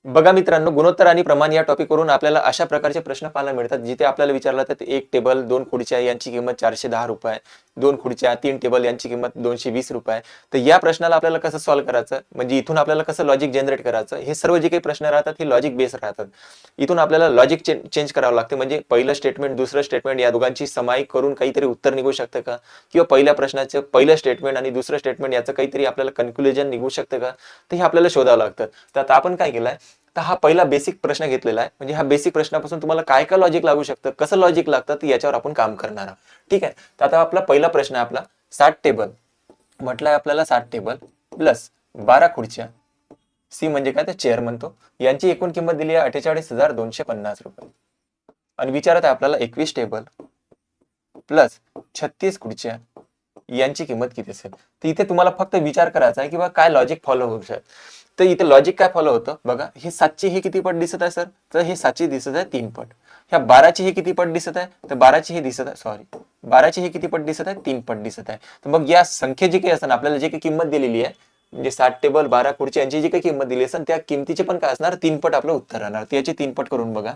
बघा मित्रांनो, गुणोत्तर आणि प्रमाण या टॉपिकवरून आपल्याला अशा प्रकारचे प्रश्न पाहायला मिळतात, जिथे आपल्याला विचारलं जातं एक टेबल, दोन खुर्च्या यांची किंमत 410 रुपये, दोन खुर्च्या, तीन टेबल यांची किंमत 220 रुपये. तर या प्रश्नाला आपल्याला कसं सॉल्व्ह करायचं, म्हणजे इथून आपल्याला कसं लॉजिक जनरेट करायचं, हे सर्व जे काही प्रश्न राहतात हे लॉजिक बेस राहतात. इथून आपल्याला लॉजिक चेंज करावं लागते. म्हणजे पहिलं स्टेटमेंट, दुसरं स्टेटमेंट या दोघांची समाई करून काहीतरी उत्तर निघू शकतं का, किंवा पहिल्या प्रश्नाचं पहिलं स्टेटमेंट आणि दुसरं स्टेटमेंट याचं काहीतरी आपल्याला कन्क्लुजन निघू शकतं का, तर हे आपल्याला शोधावं लागतं. तर आता आपण काय केलंय, तर हा पहिला बेसिक प्रश्न घेतलेला आहे. म्हणजे हा बेसिक प्रश्नापासून तुम्हाला काय काय लॉजिक लागू शकतं, कसं लॉजिक लागतं, तर याच्यावर आपण काम करणार आहोत. ठीक आहे. तर आता आपला पहिला प्रश्न आहे आपला 60 टेबल म्हटलंय आपल्याला. 60 टेबल प्लस 12 खुर्च्या, सी म्हणजे काय तर चेअर म्हणतो, यांची एकूण किंमत दिली आहे 48,250 रुपये. आणि विचारत आहे आपल्याला 21 टेबल प्लस 36 खुर्च्या यांची किंमत किती असेल. तर इथे तुम्हाला फक्त विचार करायचा आहे की बा काय लॉजिक फॉलो होऊ शकतं. तर इथे लॉजिक काय फॉलो होतं बघा. हे 7ची हे किती पट दिसत आहे सर, तर हे 7ची दिसत आहे 3 पट. ह्या 12ची हे किती पट दिसत आहे, तर 12ची हे दिसत आहे, सॉरी 12ची हे किती पट दिसत आहे, 3 पट दिसत आहे. तर मग या संख्या जी काही असणार आपल्याला जे काही किंमत दिलेली आहे, म्हणजे 60 टेबल 12 खुर्ची यांची जी काही किंमत दिली असेल त्या किमतीचे पण काय असणार, 3 पट आपलं उत्तर राहणार. त्याचे 3 पट करून बघा.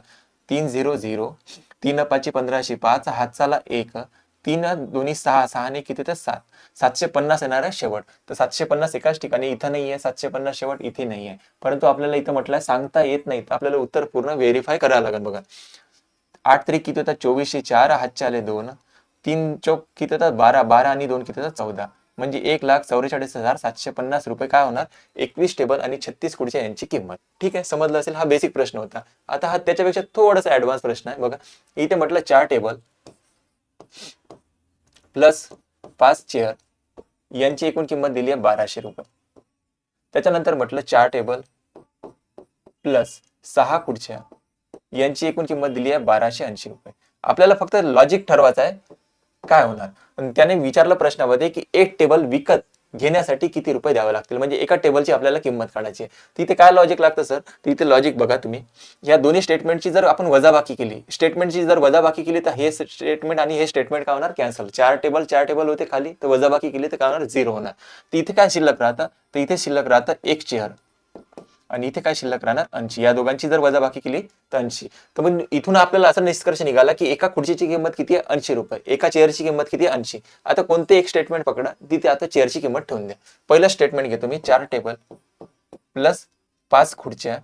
300, 3 पाचशे 1500, 5 हातचाला 1, 3 दोन्ही 6, 6 किती तर 7, 750 येणार आहे शेवट. तर 750 एकाच ठिकाणी इथं नाहीये, 750 शेवट इथे नाहीये, परंतु आपल्याला इथं म्हटलंय सांगता येत नाही. तर आपल्याला उत्तर पूर्ण व्हेरीफाय करावं लागेल. बघा 8 त्रिक किती होतात 24, 4 हातचे आले 2, 3 चौक किती होतात 12, 12 आणि 2 किती होतात 14, म्हणजे 1,44,750 रुपये काय होणार, 21 टेबल आणि 36 खुर्च्या यांची किंमत. ठीक आहे, समजलं असेल. हा बेसिक प्रश्न होता. आता हा त्याच्यापेक्षा थोडासा ऍडव्हान्स प्रश्न आहे. बघा इथे म्हटलं 4 टेबल प्लस 5 चेअर यांची एकूण किंमत दिली आहे 1200 रुपये. त्याच्यानंतर म्हटलं 4 टेबल प्लस 6 खुर्च्या यांची एकूण किंमत दिली आहे 1280 रुपये. आपल्याला फक्त लॉजिक ठरवायचं आहे काय होणार. त्याने विचारलं प्रश्नामध्ये की एक टेबल विकत घेण्यासाठी किती रुपये द्यावे लागतील, म्हणजे एका टेबलची आपल्याला किंमत काढायची आहे. तिथे काय लॉजिक लागतं सर, तिथे लॉजिक बघा तुम्ही. या दोन्ही स्टेटमेंटची जर आपण वजाबाकी केली, स्टेटमेंटची जर वजाबाकी केली तर हे स्टेटमेंट आणि हे स्टेटमेंट काय होणार, कॅन्सल. 4 टेबल होते खाली, तर वजाबाकी केली तर काय होणार, 0 होणार. तर इथे काय शिल्लक राहतं, तर इथे शिल्लक राहतं एक चेअर आणि इथे काय शिल्लक राहणार 80. या दोघांची जर वजाबाकी केली तर 80. तर मग इथून आपल्याला असा निष्कर्ष निघाला की एका खुर्चीची किंमत किती आहे, 80 रुपये. एका चेअरची किंमत किती आहे, 80. आता कोणते एक स्टेटमेंट पकडा, तिथे आता चेअरची किंमत ठेवून द्या. पहिलं स्टेटमेंट घेतो मी. 4 टेबल प्लस 5 खुर्च्या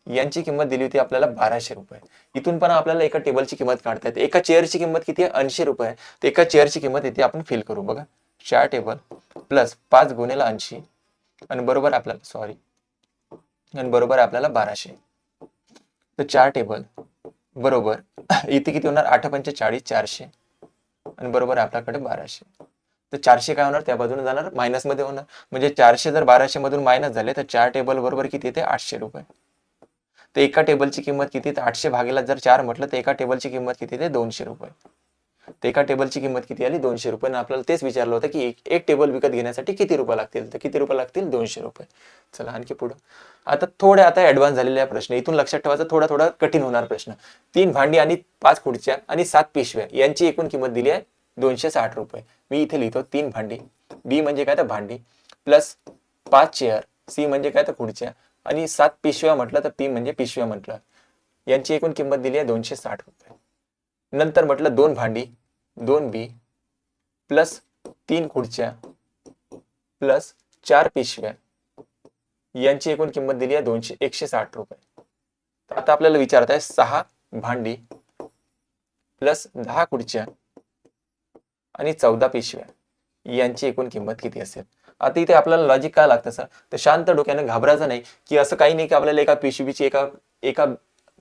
यांची किंमत दिली होती आपल्याला 1200 रुपये. इथून पण आपल्याला एका टेबलची किंमत काढता येते. एका चेअरची किंमत किती आहे, 80 रुपये. तर एका चेअरची किंमत इथे आपण फिल करू. बघा 4 टेबल प्लस 5 गुणिले 80 आणि बरोबर आपल्याला सॉरी आणि बरोबर आपल्याला 1200. तर 4 टेबल बरोबर इथे किती होणार, 8 पंचे 40, 400 आणि बरोबर आपल्याकडे 1200. तर 400 काय होणार, त्या बाजूने जाणार, मायनस मध्ये होणार. म्हणजे 400 जर 1200 मधून मायनस झाले तर 4 टेबल बरोबर किती येते, 800 रुपये. तर एका टेबलची किंमत किती, तर 800 भागीला जर 4 म्हटलं तर एका टेबलची किंमत किती येते, 200 रुपये. तर एका टेबलची किंमत किती आली, 200 रुपये. आपल्याला तेच विचारलं होतं की एक टेबल विकत घेण्यासाठी किती रुपये लागतील, तर किती रुपये लागतील, 200 रुपये. चला आणखी पुढे. आता ऍडव्हान्स झालेला प्रश्न. इथून लक्षात ठेवायचा, थोडा थोडा कठीण होणार प्रश्न. 3 भांडी आणि 5 खुर्च्या आणि 7 पिशव्या यांची एकूण किंमत दिली आहे 260 रुपये. मी इथे लिहितो 3 भांडी, बी म्हणजे काय तर भांडी, प्लस 5 चेअर, सी म्हणजे काय तर खुर्च्या, आणि 7 पिशव्या म्हटलं तर पी म्हणजे पिशव्या म्हटलं, यांची एकूण किंमत दिली आहे 260 रुपये. नंतर म्हटलं 2 भांडी, 2 बी प्लस 3 खुर्च्या प्लस 4 पिशव्या यांची एकूण किंमत दिली आहे 160 रुपये. आता आपल्याला विचारत आहे 6 भांडी प्लस 10 खुर्च्या आणि 14 पिशव्या यांची एकूण किंमत किती असेल. आता इथे आपल्याला लॉजिक काय लागतं सर, तर शांत डोक्याने घाबरायचं नाही की असं काही नाही की आपल्याला एका पिशवीची एका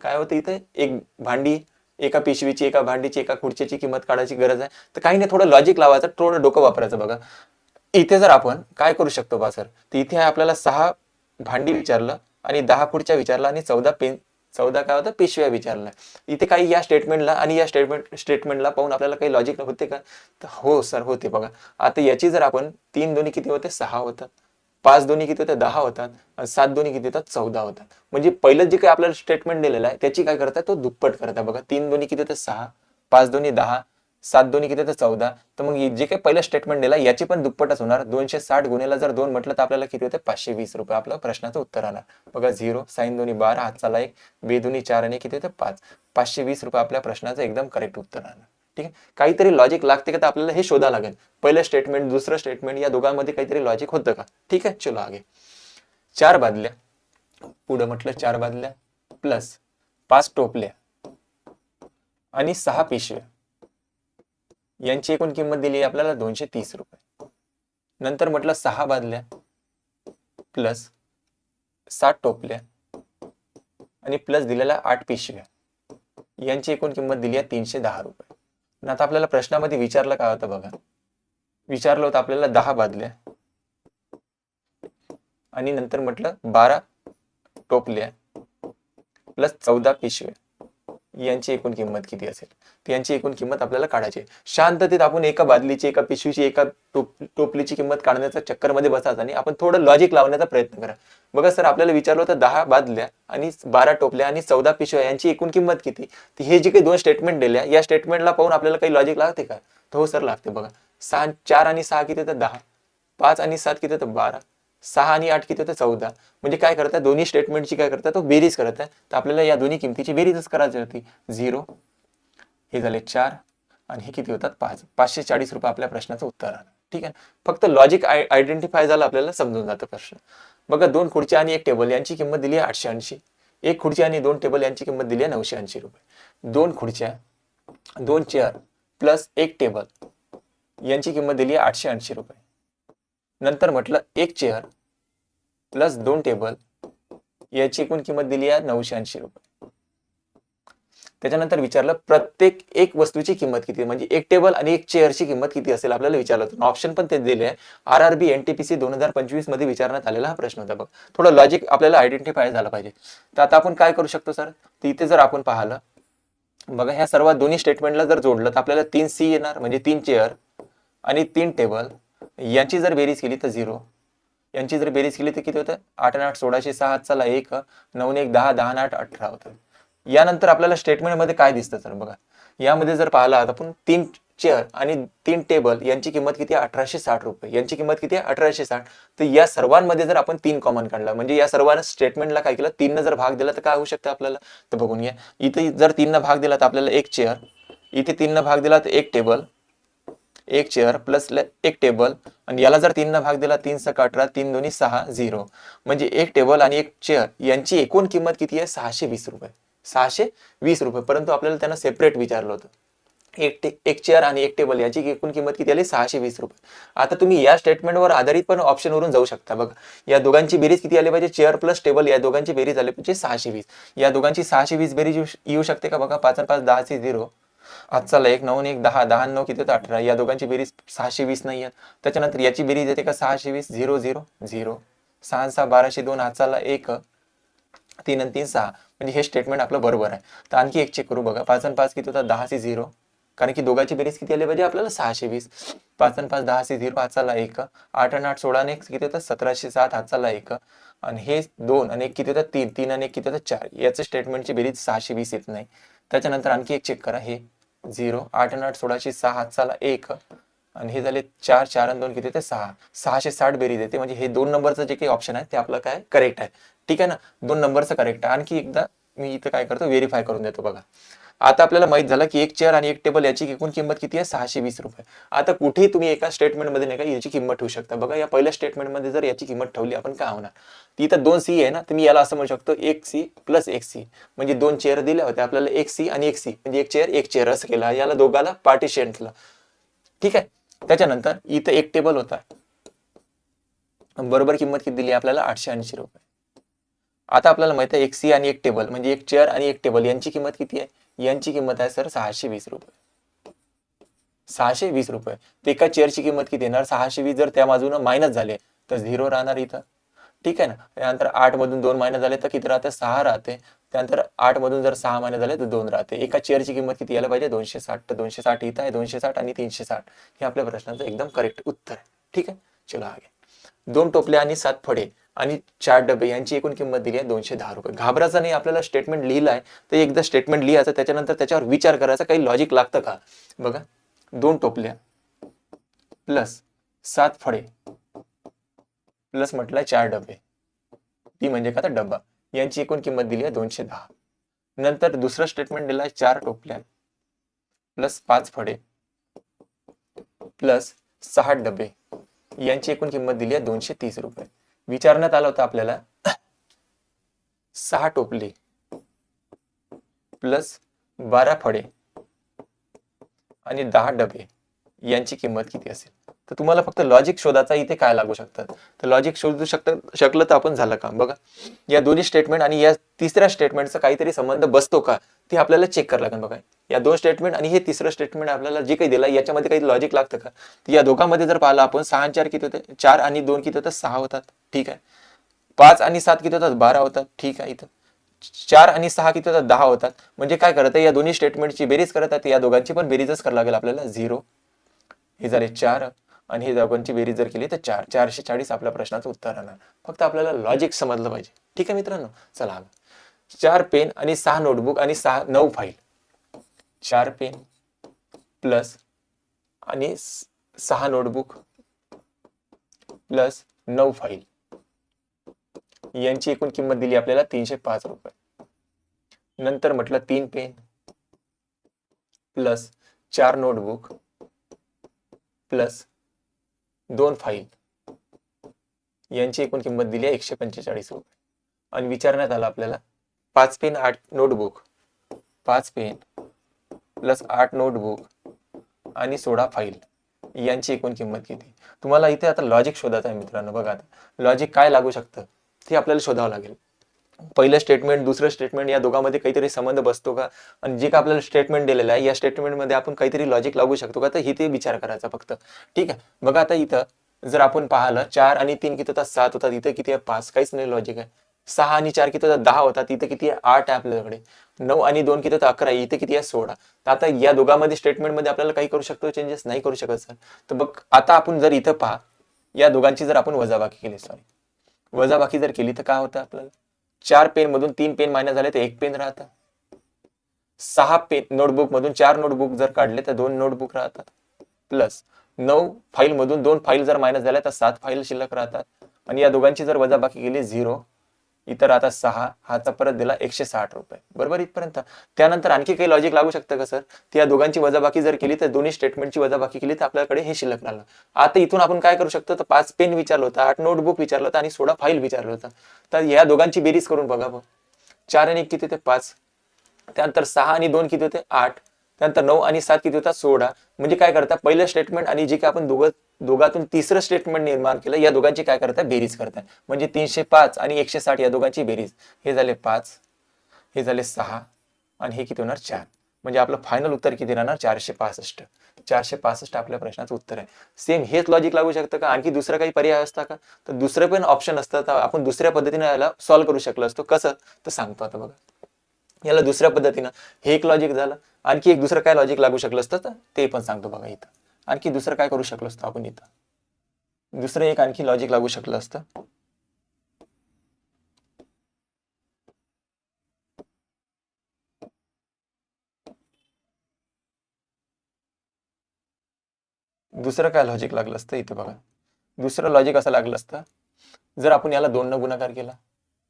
काय होतं इथे, एक भांडी, एका पिशवीची, एका भांडीची, एका खुर्चीची किंमत काढायची गरज आहे. तर काही नाही, थोडं लॉजिक लावायचं, थोडं डोकं वापरायचं. बघा इथे जर आपण काय करू शकतो बा सर, तर इथे आपल्याला 6 भांडी विचारलं आणि 10 खुर्च्या विचारलं आणि 14 काय होतं पिशव्या विचारलं. इथे काही या स्टेटमेंटला आणि या स्टेटमेंटला पाहून आपल्याला काही लॉजिक होते का, तर हो सर होते. बघा आता याची जर आपण 3 दोन्ही किती होते, 6 होतात, 5 दोन्ही किती होते, 10 होतात, 7 दोन्ही किती होतात, 14 होतात. म्हणजे पहिलं जे काही आपल्याला स्टेटमेंट दिलेलं आहे त्याची काय करताय, तो दुप्पट करताय. बघा 3 दोन्ही किती होते, 6, 5 दोन्ही 10, 7 दोन्ही किती तर 14. तर मग जे काही पहिलं स्टेटमेंट दिला याची पण दुप्पटच होणार. 260 गुणिला जर 2 म्हटलं तर आपल्याला किती होते 520 रुपये आपलं प्रश्नाचं उत्तर आलं. बघा 0 साइन दोन्ही 12 हातचाला 1 बे दोन्ही 4 आणि किती होते 5. 520 रुपये आपल्या प्रश्नाचं एकदम करेक्ट उत्तर आलं. ठीक आहे. काहीतरी लॉजिक लागते का तर आपल्याला हे शोधा लागेल. पहिलं स्टेटमेंट दुसरं स्टेटमेंट या दोघांमध्ये काहीतरी लॉजिक होतं का. ठीक आहे. चलो आगे. 4 बादल्या पुढे म्हटलं 4 बादल्या प्लस 5 टोपल्या आणि 6 पिशव्या यांची एकूण किंमत दिली आपल्याला 230 रुपये. नंतर म्हटलं 6 बादल्या प्लस 7 टोपल्या आणि प्लस दिलेल्या 8 पिशव्या यांची एकूण किंमत दिली आहे 310 रुपये. आता आपल्याला प्रश्नामध्ये विचारलं काय होतं बघा. विचारलं होतं आपल्याला 10 बादल्या आणि नंतर म्हटलं 12 टोपल्या प्लस 14 पिशव्या यांची एकूण किंमत किती असेल. तर यांची एकूण किंमत आपल्याला काढायची. शांततेत आपण एका बादलीची एका पिशवीची एका टोपलीची किंमत काढण्याच्या चक्करमध्ये बसायचं आणि आपण थोडं लॉजिक लावण्याचा प्रयत्न करा. बघा सर आपल्याला विचारलं होतं 10 बादल्या आणि 12 टोपल्या आणि 14 पिशव्या यांची एकूण किंमत किती. तर हे जे काही दोन स्टेटमेंट दिल्या या स्टेटमेंटला पाहून आपल्याला काही लॉजिक लागते का. तर हो सर लागते. बघा 4 आणि 6 किती तर 10, 5 आणि 7 किती तर 12, 6 आणि 8 किती होतं 14. म्हणजे काय करतात दोन्ही स्टेटमेंटची काय करतात तो बेरीज करत आहे. तर आपल्याला या दोन्ही किमतीची बेरीजच करायची होती. 0 हे झाले 4 आणि हे किती होतात 5. 540 रुपये आपल्या प्रश्नाचं उत्तर आलं. ठीक आहे. फक्त लॉजिक आयडेंटिफाय झालं आपल्याला समजून जातं प्रश्न. बघा 2 खुर्च्या आणि 1 टेबल यांची किंमत दिली आहे 880. 1 खुर्ची आणि 2 टेबल यांची किंमत दिली आहे 980 रुपये. 2 खुर्च्या 2 चेअर प्लस 1 टेबल यांची किंमत दिली आहे 880 रुपये. नंतर म्हटलं 1 चेअर प्लस 2 टेबल याची एकूण किंमत दिली आहे 980 रुपये. त्याच्यानंतर विचारलं प्रत्येक एक वस्तूची किंमत किती म्हणजे 1 टेबल आणि 1 चेअरची किंमत किती असेल आपल्याला विचारलं होतं. ऑप्शन पण ते दिले आहे. RRB NTPC 2025 मध्ये विचारण्यात आलेला हा प्रश्न होता. बघ थोडं लॉजिक आपल्याला आयडेंटिफाय झालं पाहिजे. तर आता आपण काय करू शकतो सर. तर इथे जर आपण पाहिलं बघा ह्या सर्व दोन्ही स्टेटमेंटला जर जोडलं तर आपल्याला 3C येणार म्हणजे 3 चेअर आणि 3 टेबल यांची जर बेरीज केली तर 0. यांची जर बेरीज केली तर किती होतं 8 आणि 8 16 6 चला 1 9 1 10 10 आणि 8 18 होतं. यानंतर आपल्याला स्टेटमेंटमध्ये काय दिसतं सर बघा यामध्ये जर पाहिलं आपण 3 चेअर आणि 3 टेबल यांची किंमत किती आहे 1860 रुपये. यांची किंमत किती आहे 1860. तर या सर्वांमध्ये जर आपण 3 कॉमन काढला म्हणजे या सर्व स्टेटमेंटला काय केलं 3 न जर भाग दिला तर काय होऊ शकतं आपल्याला. तर बघून घ्या इथे जर 3 न भाग दिला तर आपल्याला 1 चेअर, इथे 3 न भाग दिला तर 1 टेबल, 1 चेअर प्लस 1 टेबल आणि याला जर 3 न भाग दिला 3 सक 18 3 दोन्ही 6 0 म्हणजे 1 टेबल आणि 1 चेअर यांची एकूण किंमत किती आहे 620 रुपये. 620 रुपये. परंतु आपल्याला त्यांना सेपरेट विचारलं होतं. एक चेअर आणि 1 टेबल याची एकूण किंमत किती आली 620 रुपये. आता तुम्ही या स्टेटमेंटवर आधारित पण ऑप्शनवरून जाऊ शकता. बघा या दोघांची बेरीज किती आली पाहिजे चेअर प्लस टेबल या दोघांची बेरीज आली पाहिजे 620. या दोघांची 620 बेरीज येऊ शकते का बघा 5 आणि 5 10 चे 0 आजचाला 1 9 1 10 10 9 किती होतं 18. या दोघांची बेरीज 620 नाही आहे. त्याच्यानंतर याची बेरीज येते का 620 0 0 0 6 6 1202 आजचाला 1 3 आणि 3 6 म्हणजे हे स्टेटमेंट आपलं बरोबर आहे. तर आणखी एक चेक करू बघा 5 आणि 5 किती होतात 10 से 0 कारण की दोघांची बेरीज किती आली पाहिजे आपल्याला 620. 5 आणि 5 10 से 0 हातचाला 1 8 आणि 8 16 आणि 1 किती होतात 1707 हातचाला 1 आणि हे 2 आणि 1 किती होतात 3 3 आणि 1 किती होतात 4. याचं स्टेटमेंटची बेरीज 620 येत नाही. त्याच्यानंतर आणखी एक चेक करा हे 0 8 आणि 8 1606 हातचाला 1 आणि हे झाले 4 4 आणि 2 किती होते 6 660 बेरीज येते. म्हणजे हे 2 नंबरचं जे काही ऑप्शन आहे ते आपलं काय करेक्ट आहे. ठीक आहे ना 2 नंबरचं करेक्ट आहे. आणखी एकदा मी इथं काय करतो व्हेरीफाय करून देतो. बघा आता आपल्याला माहित झालं की 1 चेअर आणि 1 टेबल याची एकूण किंमत किती आहे 620 रुपये. आता कुठेही तुम्ही एका स्टेटमेंटमध्ये नाही का याची किंमत ठेवू शकता. बघा या पहिल्या स्टेटमेंटमध्ये जर याची किंमत ठेवली आपण काय होणार ती इथं 2C आहे ना. तुम्ही याला असं म्हणू शकतो 1C प्लस 1C म्हणजे 2 चेअर दिल्या होत्या आपल्याला 1C आणि 1C म्हणजे 1 चेअर असं केलं याला दोघाला पार्टिशन केलं. ठीक आहे. त्याच्यानंतर इथं 1 टेबल होता बरोबर किंमत किती दिली आपल्याला 880 रुपये. आता आपल्याला माहित आहे 1C आणि 1 टेबल म्हणजे 1 चेअर आणि 1 टेबल यांची किंमत किती आहे यांची किंमत आहे सर 620 रुपये. 620 रुपये. तर एका चेअरची किंमत किती येणार 620 जर त्या बाजूने मायनस झाले तर 0 राहणार इथं. ठीक आहे ना. त्यानंतर 8 मधून 2 मायनस झाले तर किती राहते 6 राहते. त्यानंतर 8 मधून जर 6 मायनस झाले तर 2 राहते. एका चेअरची किंमत किती यायला पाहिजे 260. तर 260 इथं आहे 260 आणि 360 हे आपल्या प्रश्नाचं एकदम करेक्ट उत्तर आहे. ठीक आहे. चलो आगे. 2 टोपल्या आणि 7 फळे आणि 4 डबे यांची एकूण किंमत दिली आहे 210 रुपये. घाबरायचं नाही. आपल्याला स्टेटमेंट लिहिलं आहे तर एकदा स्टेटमेंट लिहायचं त्याच्यानंतर त्याच्यावर विचार करायचा काही लॉजिक लागतं का. बघा 2 टोपल्या प्लस 7 फळे प्लस म्हटलं 4 डबे, ती म्हणजे का तर डब्बा, यांची एकूण किंमत दिली आहे 210. नंतर दुसरं स्टेटमेंट दिलं आहे 4 टोपल्या प्लस 5 फळे प्लस 6 डबे, यांची एकूण किंमत दिली आहे 230 रुपये. विचारण्यात आलं होतं आपल्याला 6 टोपले प्लस 12 फळे आणि 10 डबे यांची किंमत किती असेल. तर तुम्हाला फक्त लॉजिक शोधायचा, इथे काय लागू शकतात. तर लॉजिक शोधू शकलं तर आपण झालं काम. बघा, या दोन्ही स्टेटमेंट आणि या तिसऱ्या स्टेटमेंटचा काहीतरी संबंध बसतो का ते आपल्याला चेक करावं लागेल. बघा, या 2 स्टेटमेंट आणि हे तिसरं स्टेटमेंट आपल्याला जे काही दिलं याच्यामध्ये काही लॉजिक लागतं का. तर या दोघांमध्ये जर पाहिलं आपण 6 आणि 4 किती होते, 4 आणि 2 किती होतात, 6 होतात. ठीक आहे. 5 आणि 7 किती होतात, 12 होतात. ठीक आहे. इथं 4 आणि 6 किती होतात, 10 होतात. म्हणजे काय करत आहे, या दोन्ही स्टेटमेंटची बेरीज करत आहे, या दोघांची पण बेरीजच करावं लागेल आपल्याला. 0 हे झाले 4 आणि हे दोघांची बेरीज जर केली तर 4, 440 आपल्या प्रश्नाचं उत्तर राहणार. फक्त आपल्याला लॉजिक समजलं पाहिजे. ठीक आहे मित्रांनो, चला 4 पेन आणि 6 नोटबुक आणि 9 फाईल. 4 पेन प्लस आणि 6 नोटबुक प्लस 9 फाईल यांची एकूण किंमत दिली आपल्याला 305 रुपये. नंतर म्हटलं 3 pen plus 4 notebook plus 2 file यांची एकूण किंमत दिली आहे 145 रुपये. आणि विचारण्यात आलं आपल्याला 5 pen 8 notebook, 5 pen plus 8 notebook आणि 16 फाईल यांची एकूण किंमत किती. तुम्हाला इथे आता लॉजिक शोधायचं आहे मित्रांनो. बघा, आता लॉजिक काय लागू शकतं ते आपल्याला शोधावं लागेल. पहिलं स्टेटमेंट दुसरं स्टेटमेंट या दोघांमध्ये काहीतरी संबंध बसतो का, आणि जे का आपल्याला स्टेटमेंट दिलेलं आहे या स्टेटमेंटमध्ये आपण काहीतरी लॉजिक लागू शकतो का, तर इथे विचार करायचा फक्त. ठीक आहे. बघा, आता इथं जर आपण पाहिलं 4 आणि 3 किती होतात, 7 होतात. इथे किती आहे, 5, काहीच नाही लॉजिक आहे. 6 आणि 4 किती होतात, 10 होतात. इथे किती आहे, 8 आहे आपल्याकडे. 9 आणि 2 किती होतात, 11. इथे किती आहे, 16. तर आता या दोघांमध्ये स्टेटमेंटमध्ये आपल्याला काही करू शकतो, चेंजेस नाही करू शकत सर. तर बघ, आता आपण जर इथं पहा, या दोघांची जर आपण वजाबाकी केली, वजाबाकी जर केली तर काय होतं आपल्याला, 4 पेन मधून 3 पेन मायनस झाले तर 1 पेन राहतात. 6 पेन नोटबुक मधून 4 नोटबुक जर काढले तर 2 नोटबुक राहतात. प्लस 9 फाईल मधून 2 फाईल जर मायनस झाल्या तर 7 फाईल शिल्लक राहतात. आणि या दोघांची जर वजाबाकी केली 0, इतर राहतात 6, हाचा परत दिला 160 रुपये. बरोबर इथपर्यंत. त्यानंतर आणखी काही लॉजिक लागू शकतं का सर. या दोघांची वजाबाकी जर केली तर दोन्ही स्टेटमेंटची वजाबाकी केली तर आपल्याकडे हे शिल्लक राहिलं. आता इथून आपण काय करू शकतो, तर 5 पेन विचारलं होतं, 8 नोटबुक विचारलं होतं आणि 16 फाईल विचारलं होतं. तर या दोघांची बेरीज करून बघा. 4 आणि 1 किती होते, 5. त्यानंतर 6 आणि 2 किती होते, 8. त्यानंतर 9 आणि 7 किती होतात, 16. म्हणजे काय करता, पहिलं स्टेटमेंट आणि जे काय आपण दोघातून तिसरं स्टेटमेंट निर्माण केलं, या दोघांची काय करताय, बेरीज करताय. म्हणजे 305 आणि 160 या दोघांची बेरीज. हे झाले 5, हे झाले 6 आणि हे किती होणार, 4. म्हणजे आपलं फायनल उत्तर किती राहणार, 465. 465 आपल्या प्रश्नाचं उत्तर आहे. सेम हेच लॉजिक लागू शकतं का, आणखी दुसरं काही पर्याय असता का. तर दुसरं पण ऑप्शन असतं, तर आपण दुसऱ्या पद्धतीने याला सॉल्व्ह करू शकलो असतो. कसं, तर सांगतो आता. बघा, याला दुसऱ्या पद्धतीनं हे एक लॉजिक झालं. आणखी एक दुसरं काय लॉजिक लागू शकलं असतं तर ते पण सांगतो. बघा, इथं आणखी दुसरं काय करू शकलो असतो आपण. इथं दुसरं एक आणखी लॉजिक लागू शकलं असतं. दुसरं काय लॉजिक लागलं असतं, इथे बघा. दुसरं लॉजिक असं लागलं असतं, जर आपण याला 2 न गुणाकार केला,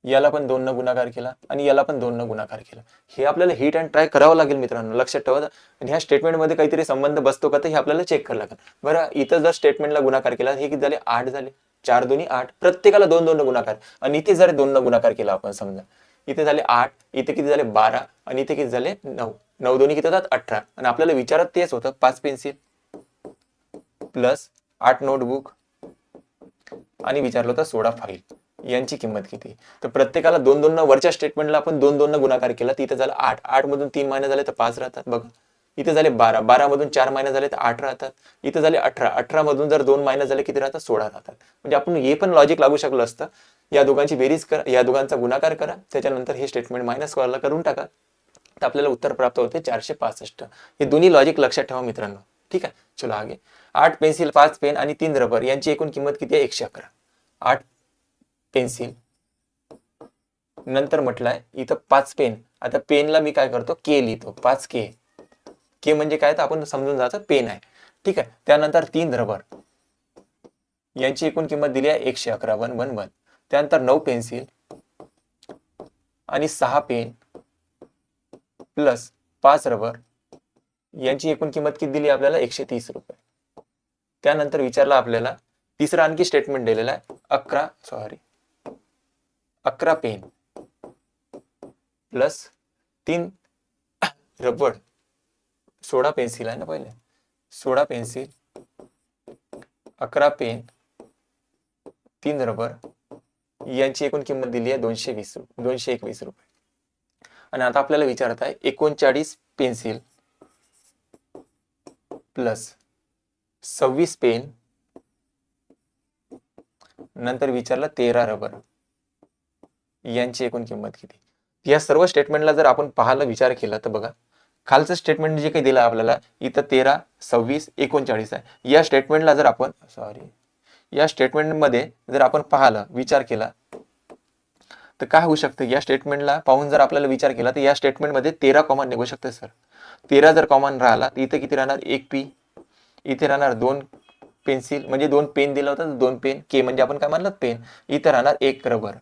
याला पण 2 न गुणाकार केला आणि याला पण 2 न गुणाकार केला. हे आपल्याला हिट अँड ट्राय करावं लागेल मित्रांनो, लक्षात ठेवा. आणि ह्या स्टेटमेंटमध्ये काहीतरी संबंध बसतो का, तर हे आपल्याला चेक करावं लागेल. बरं, इथं जर स्टेटमेंटला गुणाकार केला, हे किती झाले, 8 झाले. 4 दोन्ही 8, प्रत्येकाला 2 न गुणाकार. आणि इथे जर 2 न गुणाकार केला आपण, समजा इथे झाले 8, इथे किती झाले 12 आणि इथे किती झाले 9. 9 दोन्ही किती होतात, 18. आणि आपल्याला विचारात तेच होतं, 5 पेन्सिल प्लस 8 नोटबुक आणि विचारलं होतं 16 फाईल यांची किंमत किती. तर प्रत्येकाला 2 न वरच्या स्टेटमेंटला आपण 2 न गुणाकार केला, तर इथे झालं 8. 8 मधून 3 मायनस झाले तर 5 राहतात. बघा, इथे झाले 12. 12 मधून 4 मायनस झाले तर 8 राहतात. इथे झाले 18. 18 मधून जर 2 मायनस झाले किती राहतात, 16 राहतात. म्हणजे आपण हे पण लॉजिक लागू शकलो असतं, या दोघांची बेरीज करा, या दोघांचा गुणाकार करा, त्याच्यानंतर हे स्टेटमेंट मायनस करून टाका, तर आपल्याला उत्तर प्राप्त होते 465. हे दोन्ही लॉजिक लक्षात ठेवा मित्रांनो. ठीक आहे, चलो आगे. 8 पेन्सिल, 5 पेन आणि 3 रबर यांची एकूण किंमत किती आहे, 111. 8 पेन्सिल, नंतर म्हटलंय इथं 5 पेन. आता पेनला मी काय करतो, के लिहितो, 5 के के म्हणजे काय तर आपण समजून जायचं पेन आहे, ठीक आहे. त्यानंतर 3 रबर यांची एकूण किंमत दिली आहे 111 111. त्यानंतर 9 पेन्सिल आणि 6 पेन प्लस 5 रबर यांची एकूण किंमत किती दिली आपल्याला 130 रुपये. त्यानंतर विचारला आपल्याला तिसरा आणखी स्टेटमेंट दिलेला आहे 11 पेन प्लस 3 रबर 16 पेन्सिल आहे ना पहिले 16 पेन्सिल 11 पेन 3 रबर यांची एकूण किंमत दिली आहे 221 रुपये. आणि आता आपल्याला विचारत आहे 39 पेन्सिल प्लस 26 पेन नंतर विचारलं 13 रबर यांची एकूण किंमत किती. या सर्व स्टेटमेंटला जर आपण पाहायला विचार केला तर बघा खालचं स्टेटमेंट जे काही दिलं आपल्याला इथं 13 26 39 आहे. या स्टेटमेंटला जर आपण या स्टेटमेंटमध्ये जर आपण पाहिलं विचार केला तर काय होऊ शकतं. या स्टेटमेंटला पाहून जर आपल्याला विचार केला तर या स्टेटमेंटमध्ये 13 कॉमन निघू शकते सर. 13 जर कॉमन राहिला तर इथे किती राहणार 1 पी, इथे राहणार 2 पेन्सिल म्हणजे 2 पेन दिला होता 2 पेन, के म्हणजे आपण काय म्हणलं पेन, इथे राहणार 1 रबर,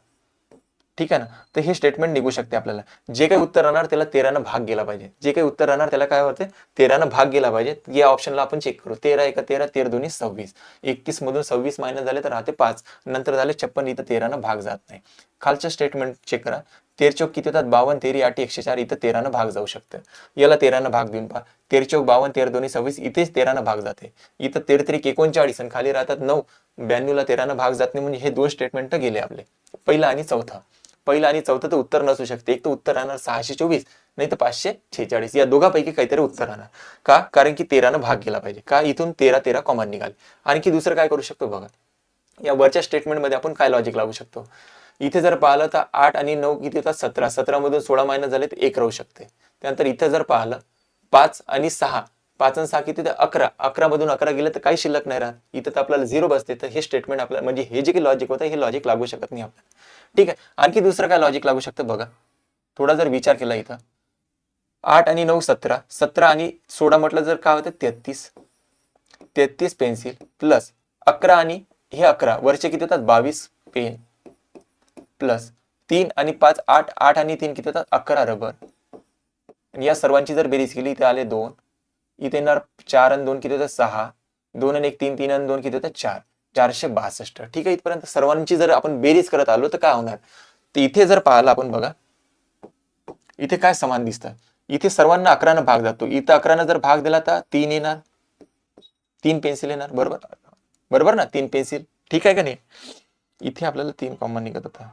ठीक आहे ना. तर हे स्टेटमेंट निघू शकते आपल्याला. जे काही उत्तर राहणार त्याला 13 ने भाग गेला पाहिजे. जे काही उत्तर राहणार त्याला काय होते 13 ने भाग गेला पाहिजे. या ऑप्शनला आपण चेक करू. 13 1 13 13 2 26, 21 मधून 26 मायनस झाले तर राहते 5, नंतर झाले 56, इथं 13 ने भाग जात नाही. खालचं स्टेटमेंट चेक करा. 13 चौक किती होतात 52, 13 8 104, इथं 13 ने भाग जाऊ शकतं. याला 13 ने भाग देऊन पहा. 13 चौक 52 13 2 26, इथेच 13 ने भाग जाते. इथं 13 3 39 आणि खाली राहतात 9, 92 ला 13 ने भाग जात नाही. म्हणजे हे दोन स्टेटमेंट गेले आपले, पहिला आणि चौथा. पहिला आणि चौथा तर उत्तर नसू शकते. एक तर उत्तर राहणार 624 नाही तर 546. या दोघांपैकी काहीतरी उत्तर राहणार. का? कारण की 13 ने भाग गेला पाहिजे. का? इथून 13 13 कॉमन निघाले. आणखी दुसरं काय करू शकतो बघा. या वरच्या स्टेटमेंटमध्ये आपण काय लॉजिक लागू शकतो. इथे जर पाहिलं तर 8 आणि 9 किती होतात 17, 17 मधून 16 मायनस झाले तर 1 राहू शकते. त्यानंतर इथे जर पाहिलं 5 आणि 6, 5 आणि 6 किती तर 11, 11 मधून 11 गेले तर काही शिल्लक नाही राहत. इथं तर आपल्याला 0 बसते. तर हे स्टेटमेंट आपल्याला म्हणजे हे जे काही लॉजिक होतं हे लॉजिक लागू शकत नाही आपल्याला, ठीक आहे. आणखी दुसरं काय लॉजिक लागू शकतं बघा. थोडा जर विचार केला इथं 8 आणि 9 17, 17 आणि 16 म्हटलं जर काय होतं 33 पेन्सिल प्लस 11 आणि हे 11 वरचे किती होतात 22 पेन प्लस 3 आणि 5 8, 8 आणि 3 किती होतात 11 रबर. आणि या सर्वांची जर बेरीज केली इथे आले 2, इथे येणार 4 आणि 2 किती होतात 6, 2 आणि 1 3, 3 आणि 2 किती होतात 4, 462. ठीक आहे. इथपर्यंत सर्वांची जर आपण बेरीज करत आलो तर काय होणार. तर इथे जर पाहिलं आपण बघा इथे काय समान दिसतं. इथे सर्वांना 11 ने भाग जातो. इथं 11 ने जर भाग दिला तर 3 येणार, 3 पेन्सिल येणार. बरोबर ना 3 पेन्सिल, ठीक आहे का नाही. इथे आपल्याला 3 कॉमन निघत होता,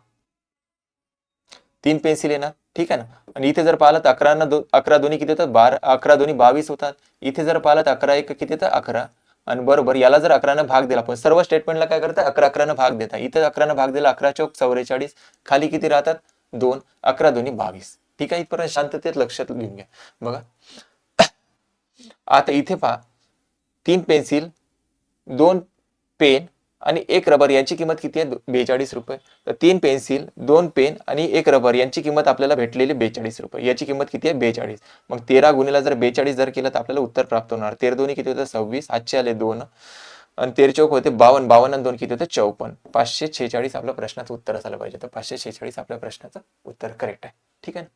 3 पेन्सिल येणार, ठीक आहे ना. आणि इथे जर पाहिलं तर 11 दोन्ही किती होतात 12, 11 दोन्ही 22 होतात. इथे जर पाहिलं तर 11 1 किती होतं 11. आणि बरोबर याला जर 11 ने भाग दिला पण सर्व स्टेटमेंटला काय करतात 11 ने भाग देतात. इथे 11 ने भाग दिला 11 चौक 44, खाली किती राहतात 2, 11 दोन्ही 22. ठीक आहे. इथपर्यंत शांततेत लक्षात घेऊन घ्या बघा. आता इथे पहा 3 पेन्सिल 2 पेन आणि 1 रबर यांची किंमत किती आहे 42 रुपये. तर 3 पेन्सिल 2 पेन आणि 1 रबर यांची किंमत आपल्याला भेटलेली 42 रुपये. याची किंमत किती आहे 42. मग 13 गुणिला जर 42 जर केलं तर आपल्याला उत्तर प्राप्त होणार. 13 दोन्ही किती होतं 26, आजचे आले 2 आणि 13 चौक होते 52, 52 आणि 2 किती होते 54. 546 आपल्या प्रश्नाचं उत्तर असायला पाहिजे. तर 546 आपल्या प्रश्नाचं उत्तर करेक्ट आहे. ठीक आहे ना.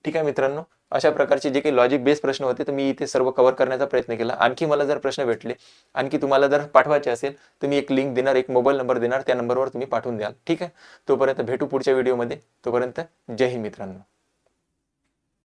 ठीक आहे मित्रांनो, अशा प्रकारचे जे काही लॉजिक बेस्ड प्रश्न होते तर मी इथे सर्व कव्हर करण्याचा प्रयत्न केला. आणखी मला जर प्रश्न भेटले, आणखी तुम्हाला जर पाठवायचे असेल तर मी एक लिंक देणार, एक मोबाईल नंबर देणार, त्या नंबरवर तुम्ही पाठवून द्याल. ठीक आहे. तोपर्यंत भेटू पुढच्या व्हिडिओमध्ये. तोपर्यंत जय हिंद मित्रांनो.